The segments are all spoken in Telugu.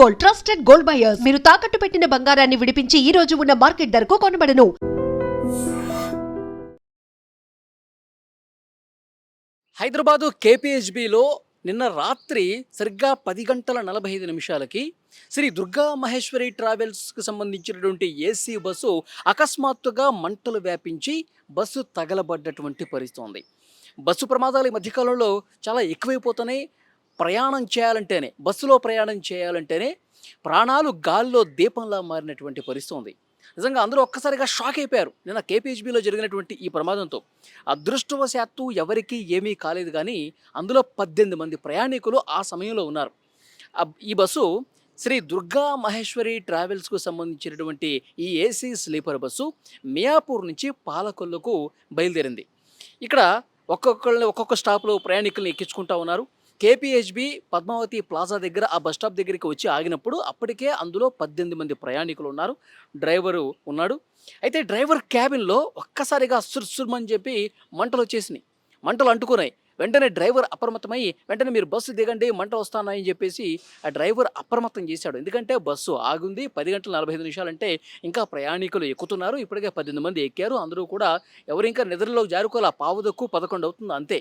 Gold, trusted gold buyers. మీరు తాకట్టు పెట్టిన బంగారాన్ని విడిపించి ఈ రోజు ఉన్న మార్కెట్ ధరకు కొనబడను. హైదరాబాదు కేపీహెచ్బిలో నిన్న రాత్రి సరిగ్గా 10:45 శ్రీ దుర్గా మహేశ్వరి ట్రావెల్స్కి సంబంధించినటువంటి ఏసీ బస్సు అకస్మాత్తుగా మంటలు వ్యాపించి బస్సు తగలబడ్డటువంటి పరిస్థితి ఉంది. బస్సు ప్రమాదాలు ఈ మధ్యకాలంలో చాలా ఎక్కువైపోతున్నాయి. బస్సులో ప్రయాణం చేయాలంటేనే ప్రాణాలు గాల్లో దీపంలా మారినటువంటి పరిస్థితి ఉంది. నిజంగా అందరూ ఒక్కసారిగా షాక్ అయిపోయారు నిన్న కేపీహెచ్బిలో జరిగినటువంటి ఈ ప్రమాదంతో. అదృష్టవశాత్తు ఎవరికీ ఏమీ కాలేదు, కానీ అందులో 18 మంది ప్రయాణికులు ఆ సమయంలో ఉన్నారు. ఈ బస్సు శ్రీ దుర్గా మహేశ్వరి ట్రావెల్స్కు సంబంధించినటువంటి ఈ ఏసీ స్లీపర్ బస్సు మియాపూర్ నుంచి పాలకొల్లుకు బయలుదేరింది. ఇక్కడ ఒక్కొక్క స్టాప్లో ప్రయాణికులను ఎక్కించుకుంటా ఉన్నారు. కేపీహెచ్బి పద్మావతి ప్లాజా దగ్గర ఆ బస్ స్టాప్ దగ్గరికి వచ్చి ఆగినప్పుడు అప్పటికే అందులో 18 మంది ప్రయాణికులు ఉన్నారు, డ్రైవరు ఉన్నాడు. అయితే డ్రైవర్ క్యాబిన్లో ఒక్కసారిగా సుర్సుర్మని చెప్పి మంటలు వచ్చేసినాయి, మంటలు అంటుకున్నాయి. వెంటనే డ్రైవర్ అప్రమత్తమై వెంటనే మీరు బస్సు దిగండి, మంటలు వస్తున్నాయని చెప్పేసి ఆ డ్రైవర్ అప్రమత్తం చేశాడు. ఎందుకంటే బస్సు ఆగుంది, 10:45 అంటే ఇంకా ప్రయాణికులు ఎక్కుతున్నారు. ఇప్పటికే 18 మంది ఎక్కారు. అందరూ కూడా ఎవరు ఇంకా నిద్రలో జారుకోవాలి. పావుదక్కు 11 అవుతుంది అంతే.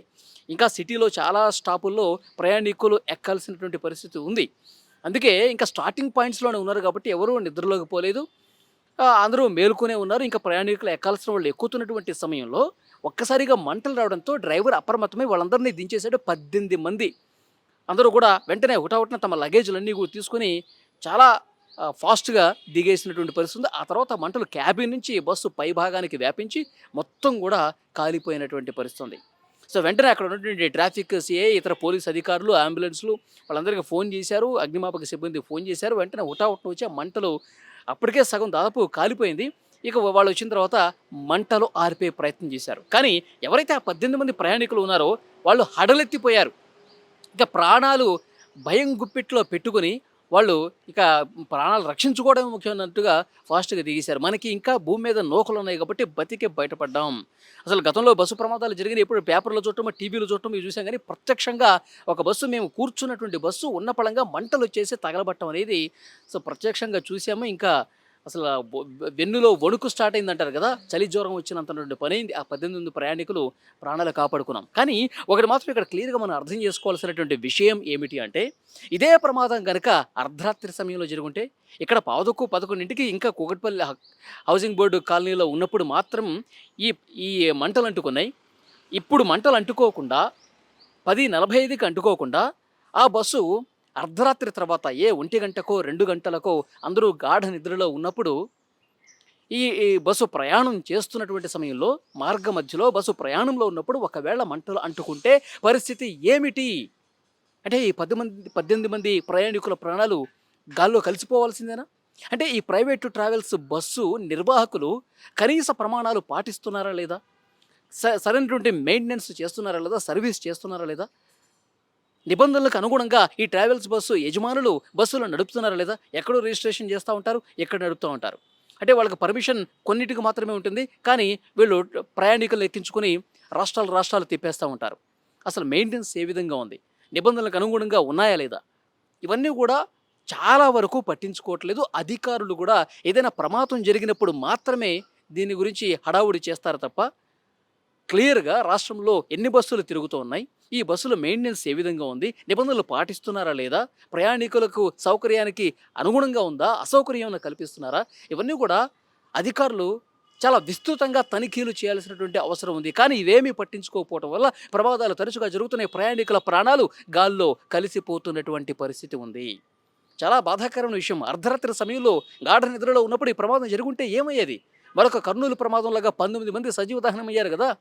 ఇంకా సిటీలో చాలా స్టాపుల్లో ప్రయాణికులు ఎక్కాల్సినటువంటి పరిస్థితి ఉంది. అందుకే ఇంకా స్టార్టింగ్ పాయింట్స్లోనే ఉన్నారు కాబట్టి ఎవరూ నిద్రలోకి పోలేదు, అందరూ మేలుకునే ఉన్నారు. ఇంకా ప్రయాణికులు ఎక్కాల్సిన వాళ్ళు ఎక్కుతున్నటువంటి సమయంలో ఒక్కసారిగా మంటలు రావడంతో డ్రైవర్ అప్రమత్తమై వాళ్ళందరినీ దించేశాడు. 18 మంది అందరూ కూడా వెంటనే హుటాహుటిన తమ లగేజ్లన్నీ కూడా తీసుకుని చాలా ఫాస్ట్గా దిగేసినటువంటి పరిస్థితి ఉంది. ఆ తర్వాత మంటలు క్యాబిన్ నుంచి బస్సు పై భాగానికి వ్యాపించి మొత్తం కూడా కాలిపోయినటువంటి పరిస్థితి ఉంది. సో వెంటనే అక్కడ ఉన్నటువంటి ట్రాఫిక్ సిఐ, ఇతర పోలీస్ అధికారులు, అంబులెన్స్లు వాళ్ళందరికీ ఫోన్ చేశారు, అగ్నిమాపక సిబ్బంది ఫోన్ చేశారు. వెంటనే హుటాహుటిన వచ్చి ఆ మంటలు అప్పటికే సగం దాదాపు కాలిపోయింది. ఇక వాళ్ళు వచ్చిన తర్వాత మంటలు ఆర్పే ప్రయత్నం చేశారు. కానీ ఎవరైతే ఆ 18 మంది ప్రయాణికులు ఉన్నారో వాళ్ళు హడలెత్తిపోయారు. ఇక ప్రాణాలు భయం గుప్పిట్లో పెట్టుకుని వాళ్ళు ఇక ప్రాణాలు రక్షించుకోవడమే ముఖ్యమైనట్టుగా ఫాస్ట్గా దిగేశారు. మనకి ఇంకా భూమి మీద నూకలు ఉన్నాయి కాబట్టి బతికే బయటపడ్డాం. అసలు గతంలో బస్సు ప్రమాదాలు జరిగినాయి, ఎప్పుడు పేపర్లో చూడటం, టీవీలో చూడటం ఇవి చూసాం, కానీ ప్రత్యక్షంగా ఒక బస్సు, మేము కూర్చున్నటువంటి బస్సు ఉన్న పళంగా మంటలు వచ్చేసి తగలబట్టం అనేది సో ప్రత్యక్షంగా చూసాము. ఇంకా అసలు వెన్నులో వణుకు స్టార్ట్ అయిందంటారు కదా, చలి జ్వరం వచ్చినంత పని అయింది. ఆ 18 ప్రయాణికులు ప్రాణాలు కాపాడుకున్నాం. కానీ ఒకటి మాత్రం ఇక్కడ క్లియర్గా మనం అర్థం చేసుకోవాల్సినటువంటి విషయం ఏమిటి అంటే, ఇదే ప్రమాదం కనుక అర్ధరాత్రి సమయంలో జరుగుంటే, ఇక్కడ 11:00 ఇంకా కూకట్పల్లి హౌసింగ్ బోర్డు కాలనీలో ఉన్నప్పుడు మాత్రం ఈ మంటలు అంటుకున్నాయి. ఇప్పుడు మంటలు అంటుకోకుండా 10:45కి అంటుకోకుండా ఆ బస్సు అర్ధరాత్రి తర్వాత 1 గంటకో 2 గంటలకో అందరూ గాఢ నిద్రలో ఉన్నప్పుడు ఈ బస్సు ప్రయాణం చేస్తున్నటువంటి సమయంలో, మార్గ మధ్యలో బస్సు ప్రయాణంలో ఉన్నప్పుడు ఒకవేళ మంటలు అంటుకుంటే పరిస్థితి ఏమిటి అంటే, ఈ 18 మంది ప్రయాణికుల ప్రాణాలు గాల్లో కలిసిపోవాల్సిందేనా? అంటే ఈ ప్రైవేటు ట్రావెల్స్ బస్సు నిర్వాహకులు కనీస ప్రమాణాలు పాటిస్తున్నారా లేదా? సరైనటువంటి మెయింటెనెన్స్ చేస్తున్నారా లేదా? సర్వీస్ చేస్తున్నారా లేదా? నిబంధనలకు అనుగుణంగా ఈ ట్రావెల్స్ బస్సు యజమానులు బస్సులు నడుపుతున్నారా లేదా? ఎక్కడో రిజిస్ట్రేషన్ చేస్తూ ఉంటారు, ఎక్కడ నడుపుతూ ఉంటారు. అంటే వాళ్ళకి పర్మిషన్ కొన్నిటికి మాత్రమే ఉంటుంది, కానీ వీళ్ళు ప్రయాణికులు ఎక్కించుకొని రాష్ట్రాలు తిప్పేస్తూ ఉంటారు. అసలు మెయింటెనెన్స్ ఏ విధంగా ఉంది, నిబంధనలకు అనుగుణంగా ఉన్నాయా లేదా, ఇవన్నీ కూడా చాలా వరకు పట్టించుకోవట్లేదు. అధికారులు కూడా ఏదైనా ప్రమాదం జరిగినప్పుడు మాత్రమే దీని గురించి హడావుడి చేస్తారు తప్ప, క్లియర్గా రాష్ట్రంలో ఎన్ని బస్సులు తిరుగుతూ ఉన్నాయి, ఈ బస్సుల మెయింటెనెన్స్ ఏ విధంగా ఉంది, నిబంధనలు పాటిస్తున్నారా లేదా, ప్రయాణికులకు సౌకర్యానికి అనుగుణంగా ఉందా, అసౌకర్యం కల్పిస్తున్నారా, ఇవన్నీ కూడా అధికారులు చాలా విస్తృతంగా తనిఖీలు చేయాల్సినటువంటి అవసరం ఉంది. కానీ ఇవేమీ పట్టించుకోకపోవడం వల్ల ప్రమాదాలు తరచుగా జరుగుతున్నాయి. ప్రయాణికుల ప్రాణాలు గాల్లో కలిసిపోతున్నటువంటి పరిస్థితి ఉంది. చాలా బాధాకరమైన విషయం. అర్ధరాత్రి సమయంలో గాఢ నిద్రలో ఉన్నప్పుడు ఈ ప్రమాదం జరుగుంటే ఏమయ్యేది? మరొక కర్నూలు ప్రమాదంలాగా 19 మంది సజీవ దహనమయ్యారు కదా.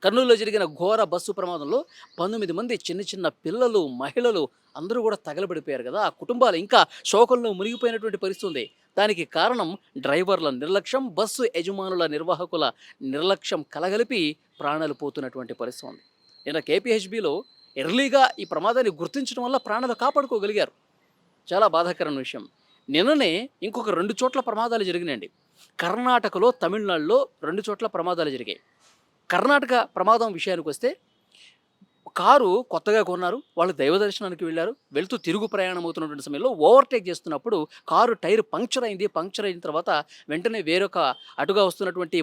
కర్నూలులో జరిగిన ఘోర బస్సు ప్రమాదంలో 19 మంది చిన్న పిల్లలు, మహిళలు అందరూ కూడా తగలబడిపోయారు కదా. ఆ కుటుంబాలు ఇంకా శోకంలో మునిగిపోయినటువంటి పరిస్థితి ఉంది. దానికి కారణం డ్రైవర్ల నిర్లక్ష్యం, బస్సు యజమానుల, నిర్వాహకుల నిర్లక్ష్యం కలగలిపి ప్రాణాలు పోతున్నటువంటి పరిస్థితి ఉంది. నిన్న కేపీహెచ్బిలో ఎర్లీగా ఈ ప్రమాదాన్ని గుర్తించడం వల్ల ప్రాణాలు కాపాడుకోగలిగారు. చాలా బాధాకరమైన విషయం. నిన్ననే ఇంకొక 2 చోట్ల ప్రమాదాలు జరిగినాయండి. కర్ణాటకలో, తమిళనాడులో 2 చోట్ల ప్రమాదాలు జరిగాయి. కర్ణాటక ప్రమాదం విషయానికి వస్తే కారు కొత్తగా కొన్నారు. వాళ్ళు దైవ దర్శనానికి వెళ్లారు. వెళ్తూ తిరుగు ప్రయాణం అవుతున్నటువంటి సమయంలో ఓవర్‌టేక్ చేస్తున్నప్పుడు కారు టైర్ పంక్చర్ అయింది. పంక్చర్ అయిన తర్వాత వెంటనే వేరొక అటుగా వస్తున్నటువంటి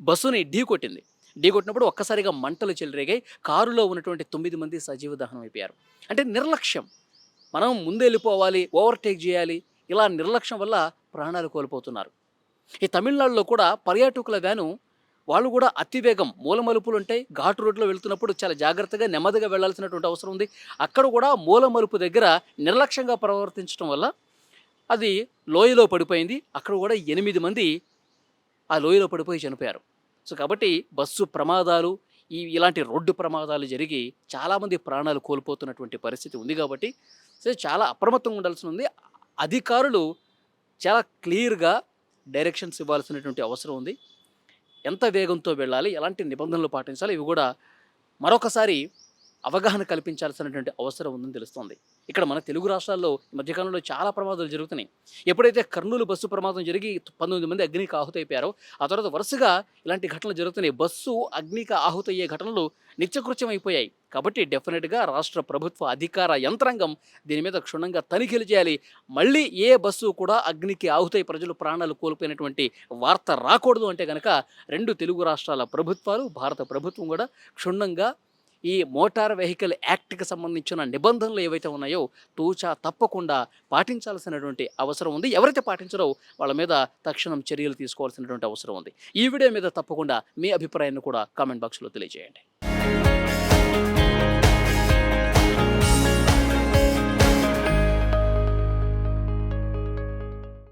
బస్సుని ఢీకొట్టింది. ఢీకొట్టినప్పుడు ఒక్కసారిగా మంటలు చెలరేగాయి. కారులో ఉన్నటువంటి 9 మంది సజీవ దహనం అయిపోయారు. అంటే నిర్లక్ష్యం. మనం ముందెళ్ళిపోవాలి, ఓవర్‌టేక్ చేయాలి. ఇలా నిర్లక్ష్యం వల్ల ప్రాణాలు కోల్పోతున్నారు. ఈ తమిళనాడులో కూడా పర్యాటకుల వ్యాను వాళ్ళు కూడా అతివేగం మూలమలుపులుంటాయి. ఘాటు రోడ్‌లో వెళ్తున్నప్పుడు చాలా జాగ్రత్తగా నెమ్మదిగా వెళ్ళాల్సినటువంటి అవసరం ఉంది. అక్కడ కూడా మూలమలుపు దగ్గర నిర్లక్ష్యంగా ప్రవర్తించడం వల్ల అది లోయలో పడిపోయింది. అక్కడ కూడా 8 మంది ఆ లోయలో పడిపోయి చనిపోయారు. సో, కాబట్టి బస్సు ప్రమాదాలు, ఇలాంటి రోడ్డు ప్రమాదాలు జరిగి చాలామంది ప్రాణాలు కోల్పోతున్నటువంటి పరిస్థితి ఉంది కాబట్టి సో, చాలా అప్రమత్తంగా ఉండాల్సి ఉంది. అధికారులు చాలా క్లియర్‌గా డైరెక్షన్స్ ఇవ్వాల్సినటువంటి అవసరం ఉంది. ఎంత వేగంతో వెళ్ళాలి, ఎలాంటి నిబంధనలు పాటించాలి, ఇవి కూడా మరొకసారి అవగాహన కల్పించాల్సినటువంటి అవసరం ఉందని తెలుస్తోంది. ఇక్కడ మన తెలుగు రాష్ట్రాల్లో ఈ మధ్యకాలంలో చాలా ప్రమాదాలు జరుగుతున్నాయి. ఎప్పుడైతే కర్నూలు బస్సు ప్రమాదం జరిగి 19 మంది అగ్నికి ఆహుతైపోయారో, ఆ తర్వాత వరుసగా ఇలాంటి ఘటనలు జరుగుతున్నాయి. బస్సు అగ్నికి ఆహుతయ్యే ఘటనలు నిత్యకృత్యం అయిపోయాయి. కాబట్టి డెఫినెట్‌గా రాష్ట్ర ప్రభుత్వ అధికార యంత్రాంగం దీని మీద క్షుణ్ణంగా తనిఖీలు చేయాలి. మళ్ళీ ఏ బస్సు కూడా అగ్నికి ఆహుతై ప్రజలు ప్రాణాలు కోల్పోయినటువంటి వార్త రాకూడదు అంటే గనక 2 తెలుగు రాష్ట్రాల ప్రభుత్వాలు, భారత ప్రభుత్వం కూడా క్షుణ్ణంగా ఈ మోటార్ వెహికల్ యాక్ట్‌కి సంబంధించిన నిబంధనలు ఏవైతే ఉన్నాయో తూచా తప్పకుండా పాటించాల్సినటువంటి అవసరం ఉంది. ఎవరైతే పాటించరో వాళ్ళ మీద తక్షణం చర్యలు తీసుకోవాల్సినటువంటి అవసరం ఉంది. ఈ వీడియో మీద తప్పకుండా మీ అభిప్రాయాన్ని కూడా కామెంట్ బాక్స్‌లో తెలియజేయండి.